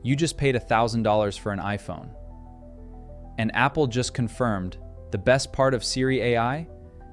You just paid $1,000 for an iPhone. And Apple just confirmed the best part of Siri AI?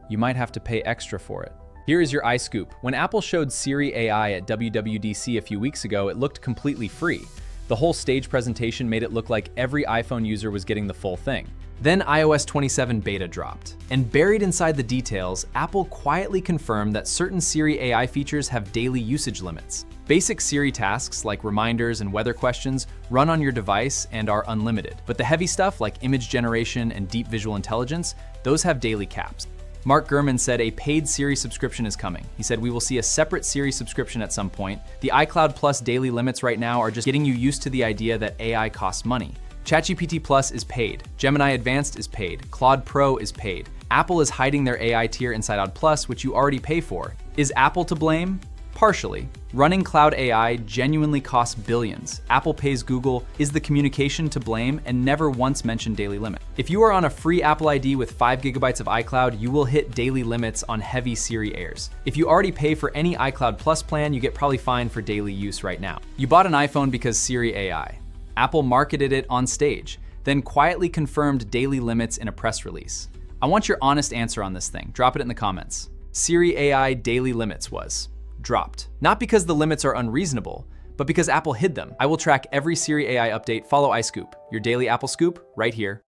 You might have to pay extra for it. Here is your iScoop. When Apple showed Siri AI at WWDC a few weeks ago, it looked completely free. The whole stage presentation made it look like every iPhone user was getting the full thing. Then iOS 27 beta dropped. And buried inside the details, Apple quietly confirmed that certain Siri AI features have daily usage limits. Basic Siri tasks like reminders and weather questions run on your device and are unlimited. But the heavy stuff like image generation and deep visual intelligence, those have daily caps. Mark Gurman said a paid Siri subscription is coming. He said we will see a separate Siri subscription at some point. The iCloud Plus daily limits right now are just getting you used to the idea that AI costs money. ChatGPT Plus is paid. Gemini Advanced is paid. Claude Pro is paid. Apple is hiding their AI tier inside iCloud Plus, which you already pay for. Is Apple to blame? Partially. Running cloud AI genuinely costs billions. Apple pays Google. Is the communication to blame? And never once mentioned daily limit. If you are on a free Apple ID with 5 GB of iCloud, you will hit daily limits on heavy Siri airs. If you already pay for any iCloud Plus plan, you get probably fine for daily use right now. You bought an iPhone because Siri AI. Apple marketed it on stage, then quietly confirmed daily limits in a press release. I want your honest answer on this thing. Drop it in the comments. Siri AI daily limits was dropped. Not because the limits are unreasonable, but because Apple hid them. I will track every Siri AI update. Follow iScoop, your daily Apple scoop, right here.